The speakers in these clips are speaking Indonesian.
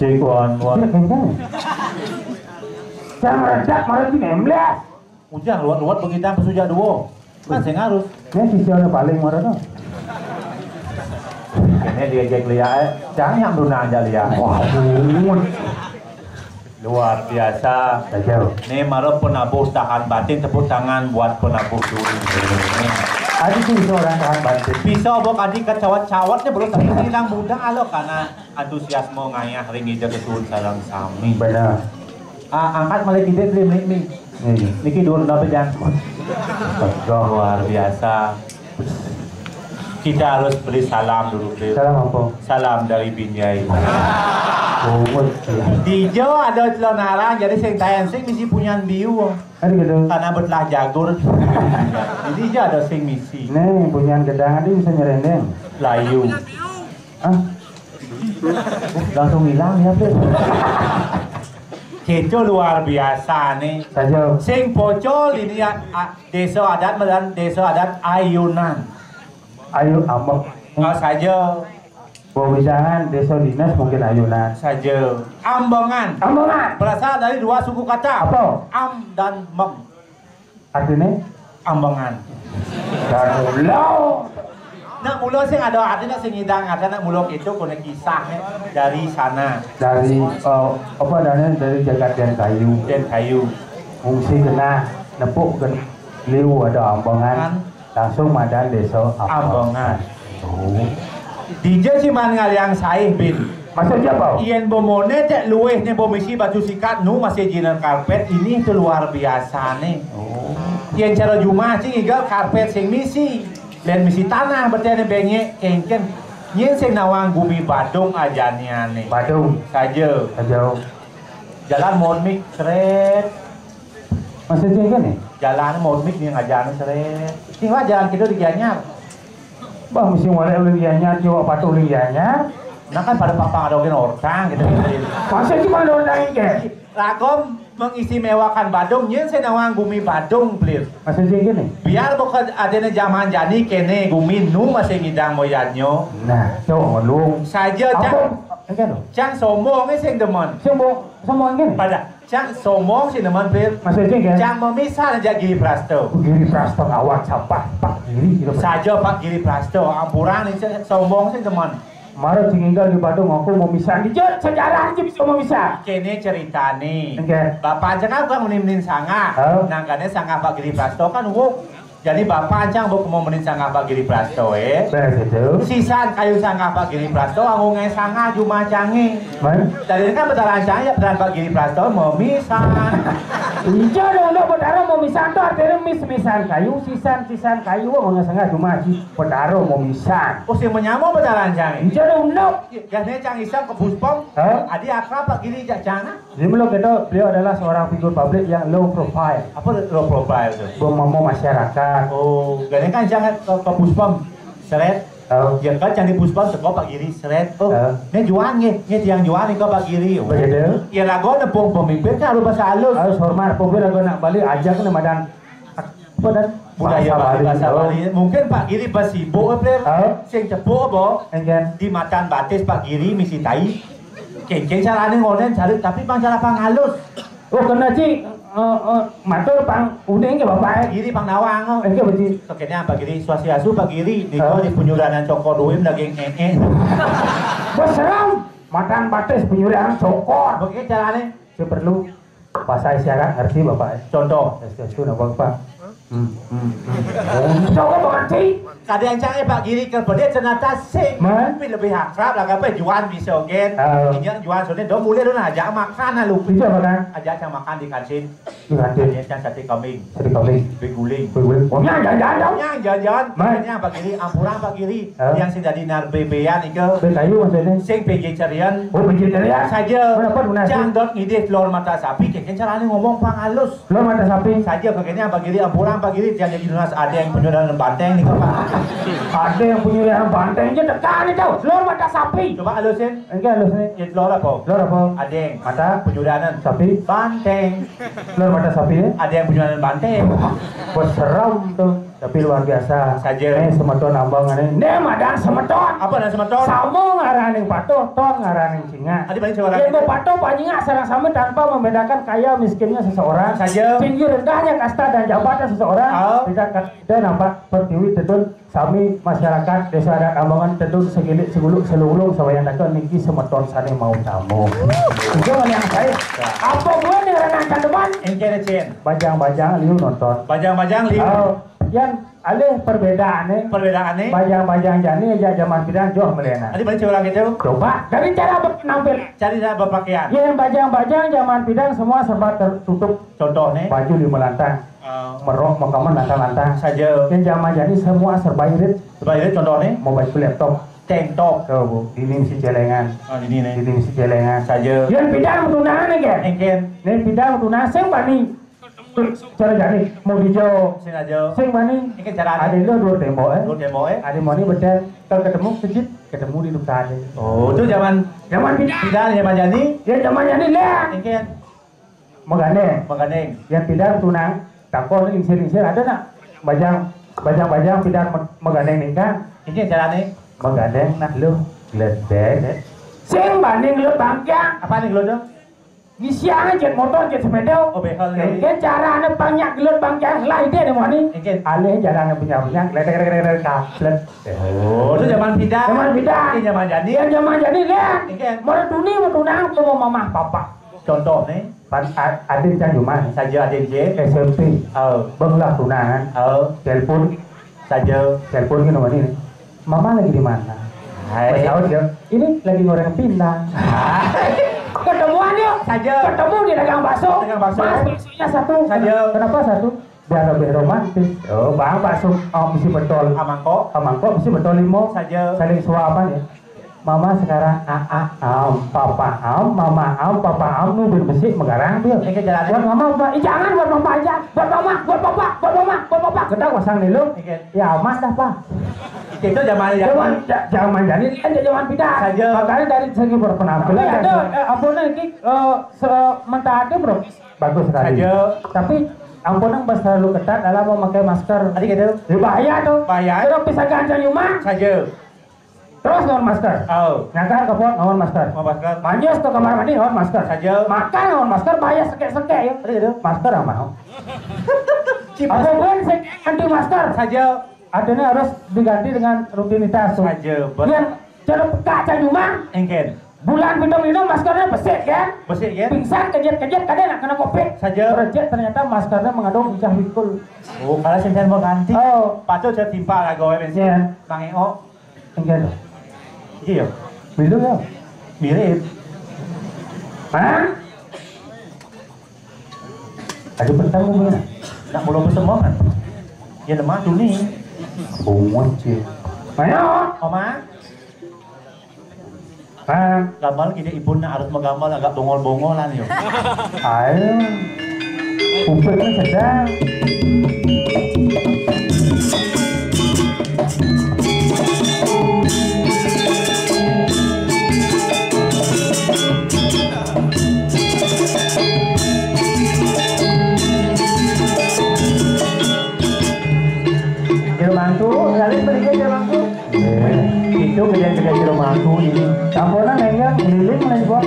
Cikon, Jangan redak malah di nemblas. ujang luat begitu pesuja dua. Kan saya ngarus. Ini sisi ada paling marah tuh. Kayaknya dia jek liat, jangan yang duna aja liat. Wah, Luar biasa. jauh. Nih malah penabuh tahan batin, tepuk tangan buat penabuh dulu. Adik tuh seorang tahan bantu. Bisa bok adik kecawat-cawatnya belum tapi hilang mudah alo karena antusiasme ngayah ring ija kesuhun sarang sami. Benar. Angkat malah kita beli nih. Niki dulu dapat jangan. Luar biasa. Kita harus beli salam dulu, Bro. Salam apa? Salam dari Binjai. Oh, Di Jawa ada celana jadi sing tayan sing misi punya biu. ada gitu. Karena betlah jagur. Jadi aja ada sing misi. Nih, punyaan gedang ada bisa nyerendeng. Layu. Ah, Langsung hilang ya, Bro. Keco luar biasa nih. saja. Sing pocol ini ya desa adat dan desa adat Ayunan. Ayo ambek. Saja Pewisahan desa dinas mungkin ayunan. saja Ambangan. Ambangan. Berasal dari dua suku kata. Apa? Am dan mem. Artinya? Ambangan. Dan ulau. Nak mulo sing ada artinya sing ngidang artinya mulo itu punya kisahnya dari sana Dari apa namanya dari jagat dan kayu. dan kayu. Fungsi kena nepuk kan liu ada ambangan. Langsung madan desa Ambangan. Oh. DJ cuman ngaliang saih bin. Maksudnya apa? Ian bomone cek luwehnya bomisi batu sikat nu masih jinan karpet ini itu luar biasa nih. Oh. Ian cara Jumat sih igal karpet sing misi. Dan misi tanah berarti benye kengken. Yen sing nawang bumi Badung ajanya nih. Badung. Saja. Sejauh. Jalan Monmik seret. Maksudnya kan nih? Jalan Monmik nih ngajarin seret. Tinggal jalan kita di Gianyar. Bah mesti mulai uliannya coba patuh uliannya. Nah kan pada papang ada orang gitu. Masa cuma orang ini? Ragom mengistimewakan Badung, nyen saya nawang bumi Badung, please. Maksudnya gini? Biar bukan adanya zaman jadi kene bumi nu masih ngidang moyatnyo. Nah, coba ngelung. Saja cang sombong sing demen. Semua gini? Pada cang sombong sing demen, please. Maksudnya gini? Cang memisah aja Giri Prasto. Giri Prasto awak sampah Pak Giri gitu. Saja Pak Giri Prasto, ampuran ini sombong sing demen. Kemarin tinggal di Badung aku mau misah di sejarah aja bisa mau misah. Kene cerita nih. Oke. Bapak aja kan bukan menin sangah. Oh. Nangkane sangah Pak Giri Prasto kan wuk. Jadi bapak aja mau menin sangah Pak Giri Prasto Begitu. Sisan kayu sangah Pak Giri Prasto anggo ngai sangah cuma canggih. Man. Dari kan betaran saya betaran Pak Giri Prasto memisah. Iya dong, lo bedaro mau misah tuh artinya misan kayu, sisan kayu, mau nggak cuma si bedaro mau misah. Oh sing menyamo betaran canggih. Iya dong, no. Gane cang isam ke Buspong. Adi akrab Pak Giri jangan. Jadi belum kita, beliau adalah seorang figur publik yang low profile. Apa low profile tuh? Mau masyarakat. Oh, gane kan jangan ke Buspong. Seret. Ya kan candi Puspon teko Pak Giri seret. Oh, ini juan nih tiang juan nih ke Pak Giri. Begitu. Ya lagu nepung pemimpin kan harus bahasa halus. Harus hormat, pokoknya lagu nak balik ajak nih madan apa dan budaya bahasa Bali. Mungkin Pak Giri pas sibuk sing cepuk apa? Di matan batis Pak Giri misi tai. Kengkeng carane ngonen cari tapi pang cara pang halus. Oh kena Ci, matur pang udah enggak Bapak? Giri pang nawang. Enggak berarti. Tokenya Pak Giri swasiasu Pak Giri niko di punyuranan cokor duwim daging Bos seram. Matan batis penyurian cokor. Begitu carane. Saya perlu bahasa isyarat ngerti Bapak. Contoh. Itu nama Bapak. Cokor mengerti. Kadang cangnya Pak Giri kerpede cenata sing tapi lebih akrab lah kan juan bisa gen ini juan soalnya dong mulai dong ajak makan lah lu bisa makan ajak makan di kantin ajak sate kambing guling oh jajan makanya Pak Giri ampuran Pak Giri yang sing jadi narbebean itu kayu maksudnya sing vegetarian saja jangan dot ngide telur mata sapi kayaknya caranya ngomong pang halus telur mata sapi saja kayaknya Pak Giri ampuran Pak Giri yang jadi lunas ada yang penyudahan banteng nih Pak. Ada yang punya yang bantengnya tekan itu telur mata sapi. Coba halusin. Enggak halusin. Ya telur apa? Telur apa? Adeng. Mata penyudahan sapi. Banteng. Telur mata sapi ya? Ada yang penyudahan banteng. Bos seram tuh. tapi luar biasa saja. Semeton ambang ini madang semeton. Apa dan semeton? Sama ngaraning patuh, ton ngaraning singa. Adi balik suara. Yang patuh panjinga sareng sama tanpa membedakan kaya miskinnya seseorang. Saja. Tinggi rendahnya kasta dan jabatan seseorang. Tidak dan nampak pertiwi tetun sami masyarakat desa adat ambangan tetun segilik seguluk selulung sabayang dakeun niki semeton sane mau tamu. Jangan yang saya. Apa gue nih renang ke depan? Engkene cen. Bajang-bajang liu nonton. Bajang-bajang liu. Yang alih perbedaannya. Perbedaannya. Bajang-bajang jani aja zaman bidang joh melena. Adi balik suara gitu. Coba dari cara nampil. Cari cara berpakaian. Yang bajang-bajang zaman bidang semua serba tertutup. Contohnya. Baju 5 lantang. Merok makaman lantang-lantang. Saja. Yang zaman jani semua serba irit. Serba irit contohnya. Mau baju laptop. Tank top. Tuh bu, ini misi celengan. Oh ini nih. Ini misi celengan. Saja. Yang bidang tunangan nih kan? Engken. Ini bidang tunangan sing bani. Cara jadi mau dijauh. Sing aja. Sing bani. Engken cara. Ada lo dua tembok Dua tembok Ada mau nih betul. Kalau ketemu sejit, ketemu di depan. Oh itu zaman bidang zaman jadi. Ya zaman jadi lah. Engken. Megandeng. Yang bidang tunang. Takon insir-insir ada nak? Bajang bidang megandeng nikah. Engken caranya. Megandeng nak lu gledek. Sing banding lu bangkang. Apa nih gelut? Gisiangan jet motor jet sepeda. Oh behel nih. Engke carane banyak gelut bangkang lah ide nih moni. Engken. Alih jarane punya gledek kaplet. Oh itu zaman bidang. Ini zaman jadi. Yang zaman jadi lihat. Engken. Mau dunia mau tunang mau mama papa. Contoh nih. Adik can cuma Saja adik je. SMP. Benglah tunangan. Telepon Saja. Telepon ke nomor ini. Mama lagi di mana? Hai. Ini lagi goreng pindang. Ketemuan yuk. Saja. Ketemu di dagang bakso. Dagang bakso. Mas baksonya satu. Saja. Kenapa satu? Biar lebih romantis. Oh bang bakso mesti betul. Amangkok mesti betul 5. Saja. Saling suapan ya. Mama sekarang papa mama papa nubir besi megarang bil. Engke jalan. Buat mama jangan buat mama aja. Buat mama, buat papa. Kita pasang nih lu. Ya aman dah pak. Itu zaman jadi kan zaman bidang. Saja. Makanya dari segi berpenampilan ada ampun ini sementara bro bagus sekali. Saja. Tapi ampun yang selalu ketat dalam memakai masker. Adik gitu. Bahaya tuh. Bahaya. Terus bisa ganjang nyuma. Saja. Terus ngawon masker. Nyangkar ke pot ngawon masker. Manjus ke kamar mandi ngawon masker. Saja. Makan ngawon masker bahaya sekek-sekek ya. Gitu. Masker yang mau. Apa pun anti masker. Saja. Adanya harus diganti dengan rutinitas. Saja. Yang cara kaca cuma. Engken. Bulan minum maskernya besek kan? Besek kan? Pingsan kejut-kejut kadang nak kena covid. Saja. Terjat ternyata maskernya mengandung bicah wikul. Oh, kalau sen mau ganti. Oh. Patut saya timpa lah gawe bensin. Mangeo. Engken. Iya. Minum ya. Mirip. Hah? Ada pentang mana? Nak belum semua kan? Ya lemah tu ni. Bungut sih. Mana? Oma. Gamal kita ibu nak harus menggamal agak bongol-bongolan yo. Ayo. Upek kan sedang. Jermantu, kali berikan jermantu. Itu kejadian jermantu ini. Tamponan nengang keliling lagi bos.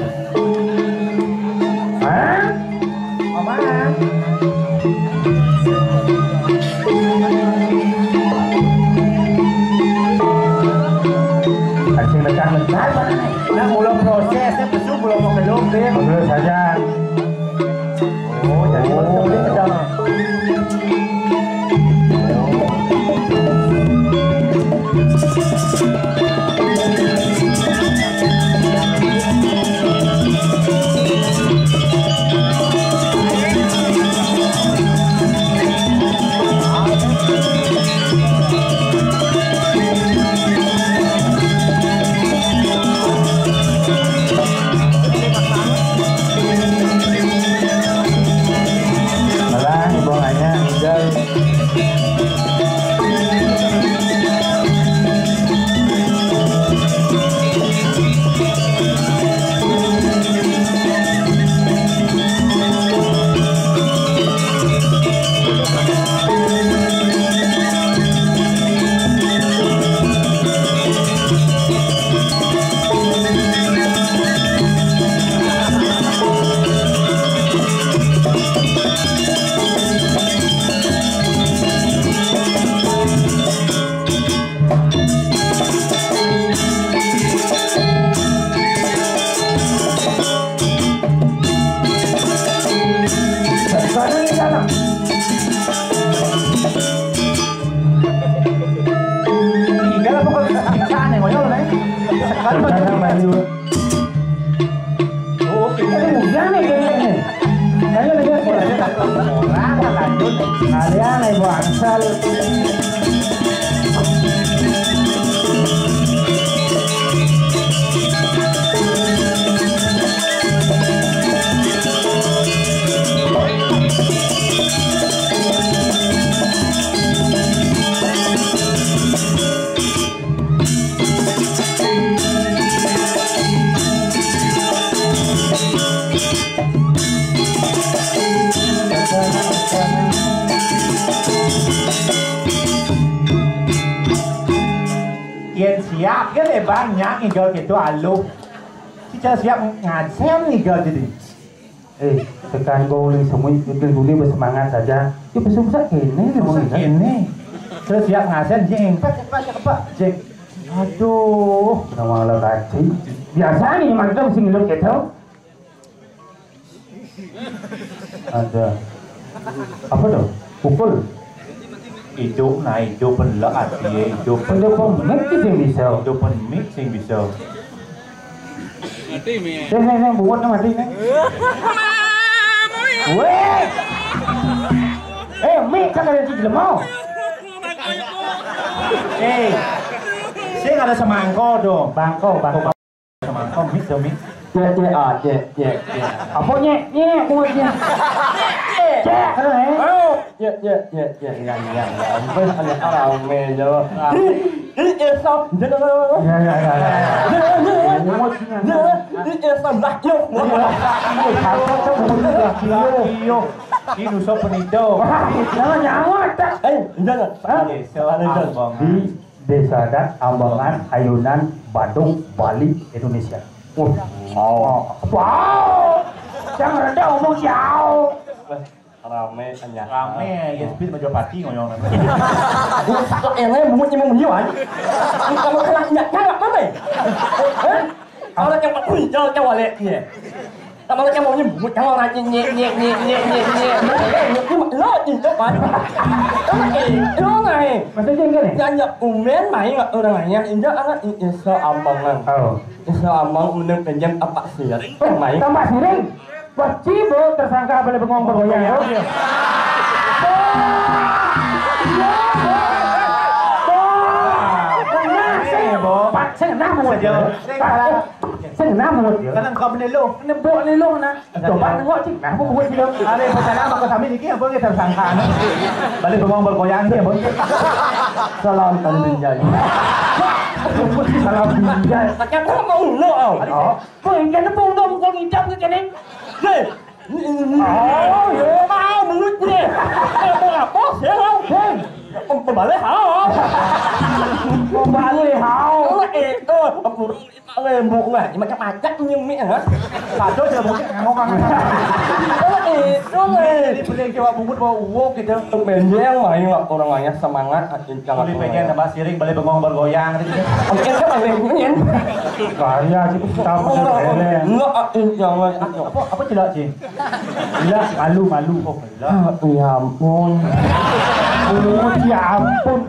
Hah? Oma. Asing lekat-lekat mana nih? Nah, belum prosesnya besok belum mau belum deh. Belum saja. Oh, jadi belum boleh sedang. Rizal. Siap kan banyak ngigol gitu alu. Kita siap ngasem ngigol jadi. Tekan goling semua ikut guli bersemangat saja. Ya besok-besok ini memang ini. Terus siap ngasem jeng. Pak jeng. Aduh, nama lo kaci. Biasa nih mantap mesti ngilu gitu. Ada apa tuh? Pukul. Hidup naik hidup penlak hati hidup pemik sing bisa hidup pemik sing bisa mati mi saya buat mati nih weh mik kan ada di lemau saya nggak ada semangko dong bangko semangko mik dong mik apa mau dia cek di Desa Adat Ambangan Ayunan Badung Bali Indonesia. Wow, jangan rendah omong jauh. Rame anya. Rame, ya speed Majapahit ngoyong. Sak ele mumut nyemeng liwan. Kamu kena nyak mana? Kalau yang pun jangan wale ye. Kamu yang mau nyemut jangan orang nyek. Lo itu kan. Lo ngai. Masa jengkel nih? Yang umen main orang lainnya injak anak Isa Ambangan. Isa Ambang meneng penjam apa sih? Main. Tambah siring. Wah, cibo tersangka boleh bengong bergoyang ya. Senang mulut dia. Senang mulut dia. Kan kau menelo, nebok lelo na. Coba tengok cik. Nah, aku buat dia. Ada pasal apa kami ni apa kita tersangka. Balik bengong bergoyang dia, Bang. Salam tanjai. Salam binjai. Takkan mau lo. Kau ingin nepung dong kau ngidam ke kene. Mau menurut dia. Apa sih lo? Pembalik hao. Pembalik hao. Itu lembuk nggak? Macam-macam nhưng hả? Satu je mungkin ngomong. Itu Ini boleh jawab bungkut bawa uang gitu. Benjeng main orang lainnya semangat jangan Boleh pengen tambah siring, boleh bengong bergoyang gitu. Mungkin kan pengen. Kaya sih tahu boleh. Enggak jangan. Apa tidak sih? Iya, malu. Oh, Ya ampun. Ya ampun.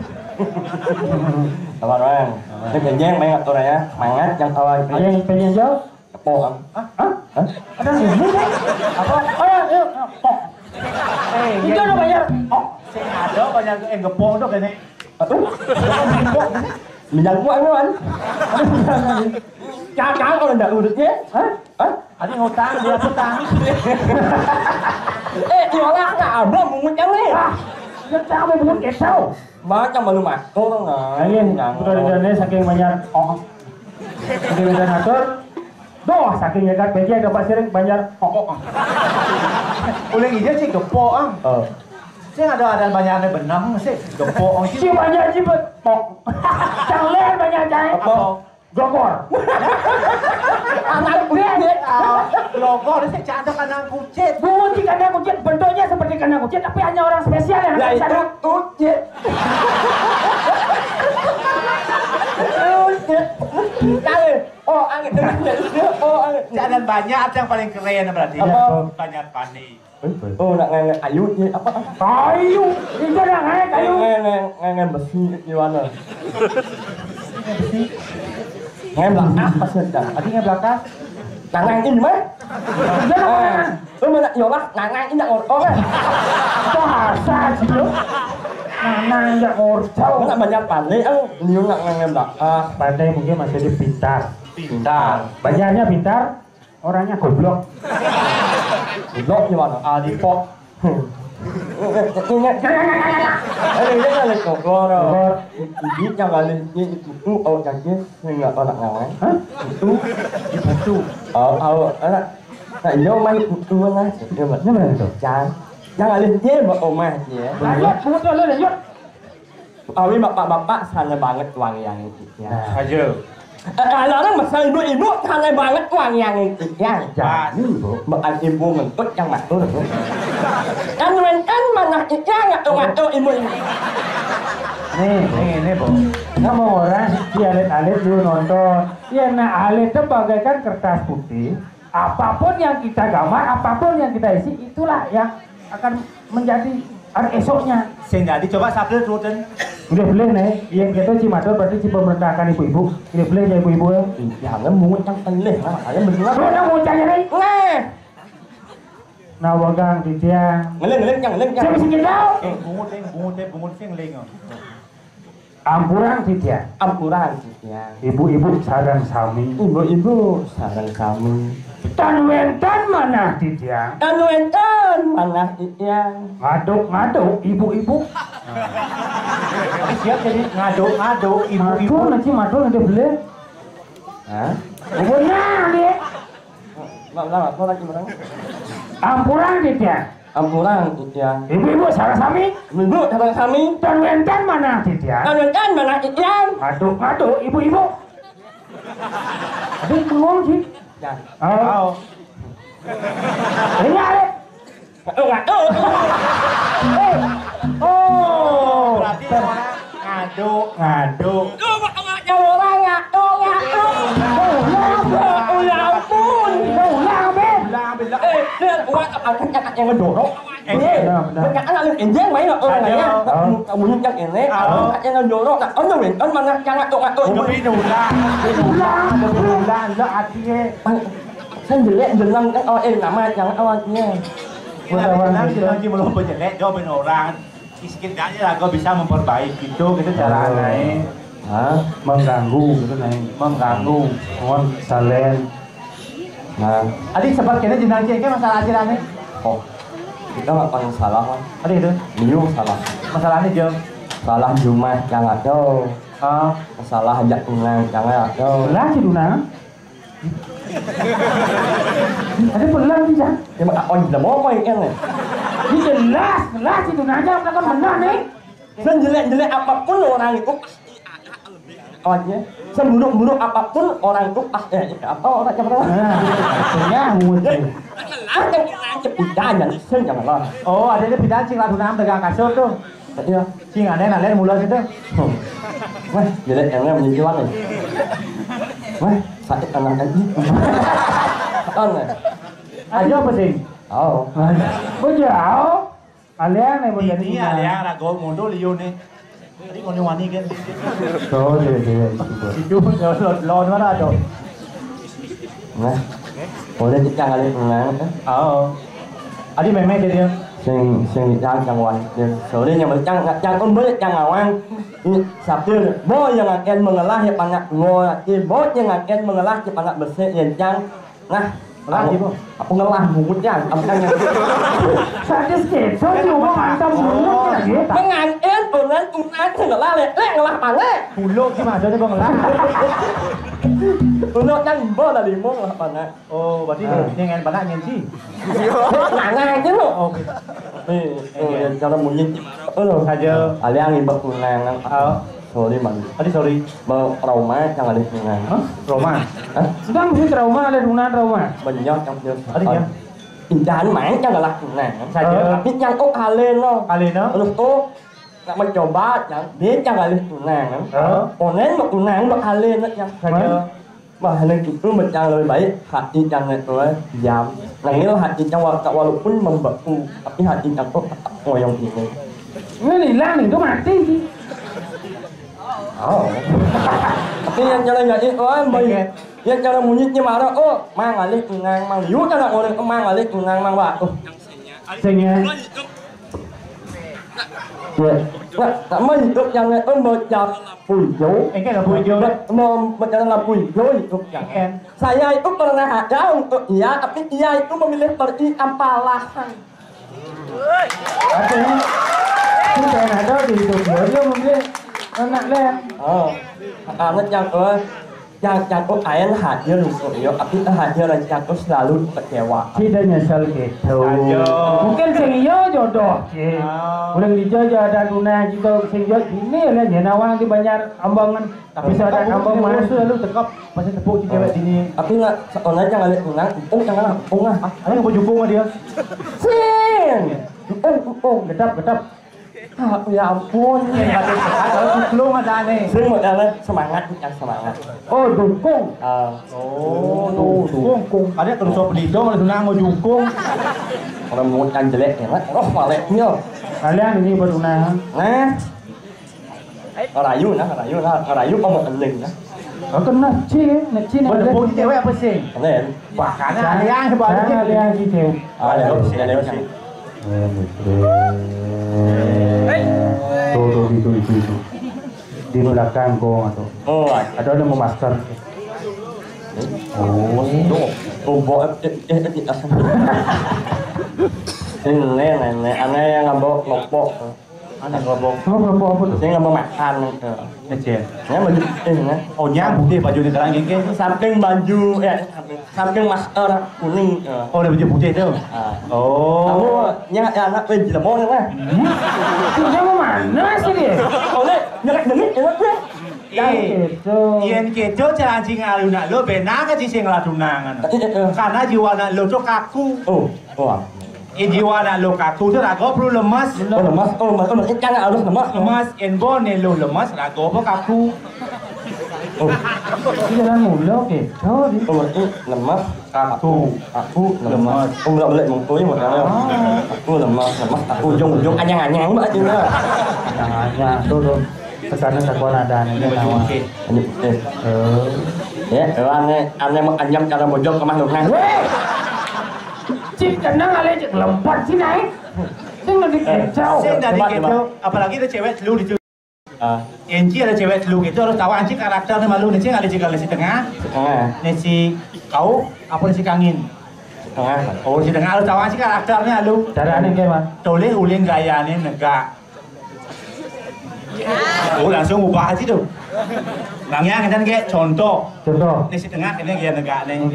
Teman-teman, ini benjeng main orangnya semangat yang awal Pengen jauh? Pohon. Ada ini kan? Apa? Ayo, pok. Itu udah bayar. Sing ada banyak gepok tuh kene. Minyak gua kan? Jangan kalau ndak urutnya. Ada ngutang, dia hutang. Diolah nggak ada mungut yang nih. Yang sampai belum kesau. Macam baru masuk tuh nggak? Udah di saking banyak. Saking banyak ngatur. Doh, saking ya kan PJ dapat sering banyak. Ulang ija sih gepok ang. Saya ada banyak benang sih gepok ang. Si banyak sih betok. Jangan banyak jangan. Apa? Glogor. Anak kucing. Glogor sih cantik kandang kucing. Bunyi kandang kucing bentuknya seperti kandang kucing tapi hanya orang spesial yang Ya akan itu sana. kucing. Angin. Jangan banyak yang paling keren berarti. Apa? Banyak panik. Nak ngangen ayu apa? Kayu. Itu dah kayu. Ngangen besi gimana? Ngangen belakang pas sedang. Artinya belakang. Ngangen ini mah? Jangan. Mana yolah ngangen ini orang kan? Bahasa sih lo. Mana enggak ngorcau. Enggak banyak pandai, liu enggak nggak. Pandai mungkin masih di pintar. Pintar. Banyak pintar, orangnya goblok. Goblok gimana? Di pop. Ini kan lagi kotor. Ini jangan ini itu jadi nggak anak ngawen. Itu Itu. anak. Nah, ini omah itu mana? Ini mana itu? Jangan dia omah dia. Lanjut, betul lanjut. Awi bapak-bapak sana banget uang yang itu ya. Aja. Kalau orang besar ibu-ibu sana banget uang yang itu ya. Jadi, Bu. Makan ibu ngentut yang matur. Kan mana itu ngatur ibu ini. Nih, Bu. Kamu orang si alit-alit dulu nonton. Ya, nah alit itu bagaikan kertas putih. Apapun yang kita gambar, apapun yang kita isi, itulah yang akan menjadi hari esoknya. Sing jadi coba sabda rutin. Udah boleh nih, yang kita Cimadon berarti si pemerintahkan ibu-ibu. Udah boleh ya ibu-ibu ya. Jangan mungut yang telih lah, ada benar. Lu udah ngucapnya nih. Nah, Nah wagang di dia. ngeleng Siapa jangan. sih kita? Bungut sing ling. Ampuran di dia. Ampuran ya. Ibu-ibu sarang sami. Ibu-ibu sarang kami. Tan wentan mana di dia? Anu enten mana yang Ngaduk-ngaduk ibu-ibu. Siap jadi ngado-ngado ibu-ibu. Ibu nanti madul ada boleh. Hah? Ibunya dia. Lama kau lagi berang? Ampuran di dia. Ampuran ya. Ibu-ibu sarang sami. Ibu sarang kami. Tan wentan mana di dia? Anu enten mana yang? Ngaduk-ngaduk ibu-ibu. Ada yang bengong sih. Ya. Oh. Ini ada. Enggak. Oh. Berarti orang ngado. Orang ya ampun. Ulang, Ben. Uang akan yang ngedorong. Banyak anak lu enjeng main orang ya. Kamu yang ini, yang ngedorong. Nah, ono win, on mana jangan ngatur. Ulang, lo artinya. Saya jelek jelang kan nama jangan awalnya. Jangan belum jelek, diaเป็นorang. Setidaknya lah kau bisa memperbaiki itu, kita cara naik. Mengganggu gitu nih, mengganggu, mohon salen. Nah, Adik sempat kena jenang cek masalah ajaran nih. oh, kita nggak pernah salah kan? Adik itu Liu salah. masalahnya jeng. Salah Jumat jangan ada. Salah hajat tunang jangan ada. Belah sih Dunang. Ada belah bisa. Ya mak on tidak mau main kan? Ini jelas, belah sih Dunang aja melakukan benar nih. Sejelek-jelek apapun orang itu awalnya seburuk-buruk apapun orang itu apa orang siapa tahu Artinya mungkin. yang cepidanya sen jangan lah Oh, ada dia pindah cing lagu nam dagang kasur tuh. iya Cing aneh nalen mulai situ. wah jelek yang lain menjual nih wah sakit anak ini aneh Aja apa sih? oh Bujau. Kalian nih menjadi. Ini ada rago mundur liu nih. Tadi ngoni wani kan. Oh, iya. Itu lo mana ada? nah boleh kita kali menang Oh. Adik memang dia. sing jangan wan sorry yang jangan boleh jangan wan sabtu boy yang akan mengelah ya panak ngol boy yang akan mengelah ya panak bersih yang jang nah Lagi bu. aku ngelah mulutnya amkan yang Sadis gitu, cuma mantap mulut lagi. mengantin unan ngelah ngelah mana Pulau gimana ada bang lah? unan yang boy dari mau ngelah mana Oh, berarti nyengen banget nyen sih. nanya aja lo Oke. nih kalau munyin Saja. aliang ibak menang sorry man Adik sorry. mau trauma jangan ada menang Roma. Sudah mungkin trauma, ada Dunang trauma. banyak yang dia Adik ya. Indahan main jangan lah nah Saja. tapi yang halen lo Alena. terus nak mencoba yang dia jangan lihat tunang onen mau tunang mau halen yang Saja. mà halen itu macam lebih baik hati jangan itu jam nah ini hati yang walaupun membeku tapi hati yang kok ngoyong ini Ini hilang itu mati sih. oh tapi yang jalan jadi baik yang cara munyitnya marah mang alik tunang mang liu cara orang mang alik tunang mang batu Sehingga Nggak menunjuk yang membaca pujo. Engke nggak pujo deh. Membaca pujo itu yang saya itu pernah ada untuk iya, tapi iya itu memilih pergi ampalahan. Artinya kita yang ada di hidup dia memilih anak lain. Oh, anak yang ayah hadir untuk dia, tapi hadir yang selalu kecewa. Tidak nyesel gitu. Mungkin sing iyo jodoh. Ulang dijajah ada tunai kita sing jodoh ini lah nyenawang di banyak ambangan. Tapi saya ada ambang mana lalu tekap masih tepuk di cewek sini. Tapi nggak sekolah jangan lihat unang, jangan unang. Ada yang mau jukung sama dia. Sing, Gedap. ya ampun. Kalau belum ada nih. Sing modalnya semangat, yang semangat. Oh, dukung. Dukung. Ada terus soal pelidong, ada tunang mau jukung. Orang mau yang jelek ya, oh maleknya. Kalian ini berunang. Nah, rayu kamu eling ya. Oh, kan naci Mau jukung cewek apa sih? Kalian, Bahkan ada yang sebalik. Ada yang gitu. ada sih. Tuh itu. Di belakang kau atau. Oh, Ada yang mau master. Tumbok ini aneh yang ngabok ngopok. Aneh ngobok. Kamu berapa apa tuh? Saya nggak mau makan gitu. Kecil. Saya baju ini. Oh nyambung deh baju di terang gini. Samping baju samping masker kuning. Oh ada baju putih itu. Kamu nyat anak baju lemon lah. Dia mau mana sih dia? Oh nih nyerek demi enak gue. Gitu. Yen kejo janji ngaluna lo benang aja sih ngeladunangan. Karena jiwa anak lo tuh kaku. Oh. Jiwa anak lo kaku tuh rago perlu lemas. Lemas. Ikan harus lemas. Lemas, bone lo lemas rago apa kaku. Jalan mulu gitu. Lemas. Kaku. Aku lemas. Nggak boleh mengkoi makanya. Aku lemas. Aku ujung anyang-anyang mbak juga. Tangannya tuh. Tekanan takuan ada ini nawa. Ya, aneh mau anyam cara bojong ke makhluknya. Cip kenang ale cek lompat sih naik. Sing udah dikecau. Sing dari kejo, apalagi ada cewek lu di Enci ada cewek lu gitu harus tahu anci karakternya malu nih ada cikal di tengah. Nih si kau apa si kangin? Oh si tengah harus tahu anci karakternya lu. Cara aneh gimana? Toleh uling gaya nih negak. Oh langsung ubah aja tuh. Bangnya kan kayak contoh. Nih si tengah ini gaya negak nih.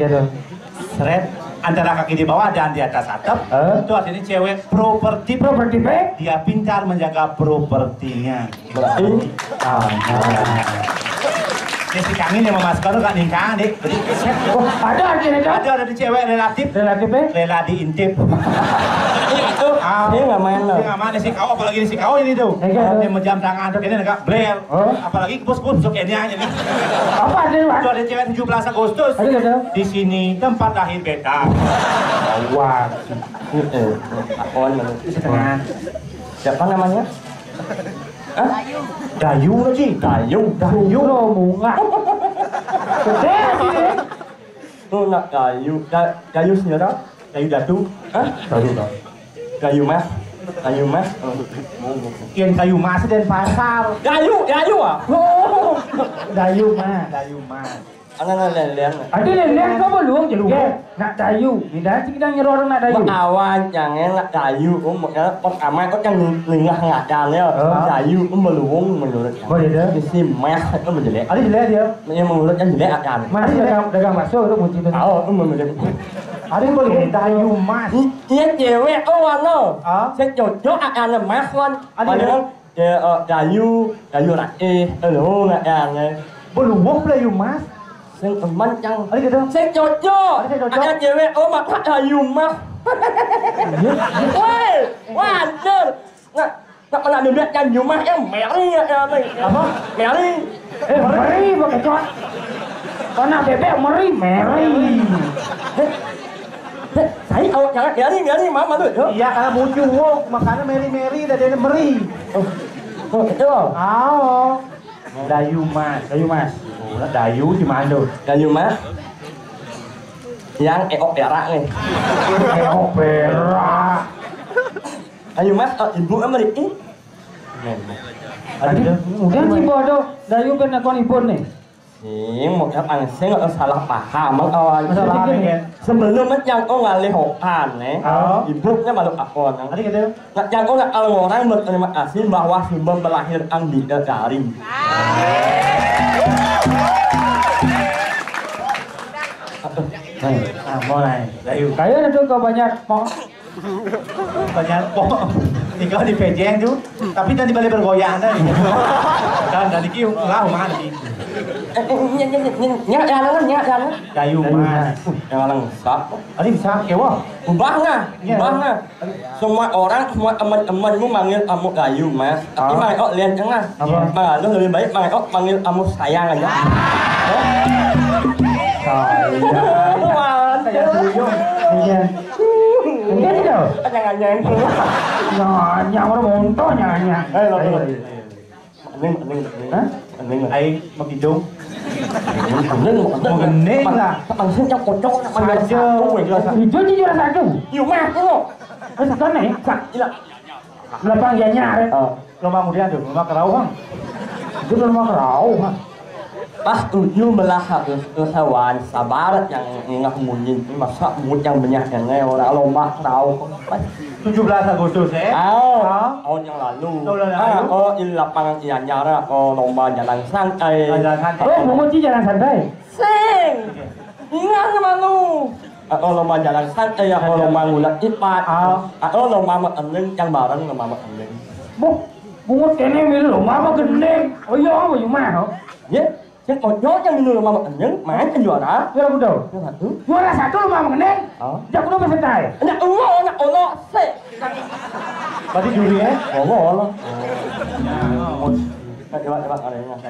Seret antara kaki di bawah dan di atas atap. Itu artinya cewek properti. Dia pintar menjaga propertinya. Berarti Ini si kami yang memasker gak nikah deh. Oh, ada artinya kan? Ada di cewek relatif. Rela diintip. itu dia nggak main loh. Dia nggak main si kau apalagi si kau ini tuh. Dia menjam tangan tuh ini agak blair. Apalagi bos-bos sok ini aja nih. Apa ada? Itu ada cewek 17 Agustus. Di sini tempat lahir beta. Wah. Setengah. Siapa namanya? Dayu lagi. Dayu lo bunga. Gede sih. Tuh nak kayu sendiri. Dayu datu. Kayu mas. Kian kayu mas dan pasar. Kayu ah. Dayu mah. Anak lelen. Ada lelen kau belum jeluk. Nak dayu. Tidak sih kita nyuruh orang nak dayu. Awan jangan nak kayu. Pot amai kau yang lingah ngacan ya. Kayu meluung menurut. Boleh dah. Si mes itu menjelek. Ada jelek dia. Yang menurut yang jelek akan. Masih dagang bakso itu kunci itu. Tahu menjelek. Ada yang boleh dayu mas. Iya cewek warna. Saya cocok akan mas kan. Padahal kayu rakyat. Ngacan. Belum dayu mas. Saya teman yang Ada gitu. saya cocok. Ada cewek mata kayu mas. Wah, anjir. Nggak pernah dilihat kayu mas yang Mary ya. Apa? Mary. Meri pakai cuat. Karena bebek meri. Saya awak jangan Mary mama tuh. Iya karena muncul makanya Mary dari Meri. Oh, itu. Dayu mas. Dayu di mana tuh? Kayu mas. Yang perak nih. Perak. Kayu mas ibu Amerika. Kemudian si bodoh Dayu kan akonipun nih. Một các anh sẽ ở salah paham ơi. Sebelum yang kau ngalih hokan ibunya malu akon. Yang kau nak orang berterima kasih bahwa sebelum melahirkan bidadari. Mulai. Kayaknya tuh kau banyak Ikaw di pejeng tuh, tapi tadi balik bergoyang tadi. Dan dari kiu lah mana sih? Nhạc đàn. Kayu mana? Yang lang sak. Ini bisa kewa. Ubah nggak? Semua orang, semua teman-temanmu manggil kamu kayu, Mas. Tapi manggil lihat jangan. Manggil lu lebih baik manggil kamu sayang aja. Saya setuju. Iya. Enggak sih dong. Jangan. Nyanyi orang montok nyanyi. Anh Aing magidong. Gening lah. Bằng sinh trong cột trong bằng Hijau ni juara satu. nhiều mà đúng không? Satu nih, sak. Lapang ya nyare. Lomba kemudian ada lomba kerawang. Itu lomba kerau. Pas 7 melahap kesawan sabarat yang ingat munyin masa mut yang banyak yang orang lomba tahu 17 Agustus tahun yang lalu in lapangan Cianyar lomba jalan santai Menguji jalan santai sing ingat sama lu lomba jalan santai lomba ngulat ipat lomba menening yang bareng lomba menening bungut kene milih lomba apa gendeng oh iya apa cuma ya chứ còn nhớ cho người mà những mãi trên juara juara betul juara satu lomba mengeneng jak udah selesai nak Allah sih berarti juri Allah Allah coba ada yang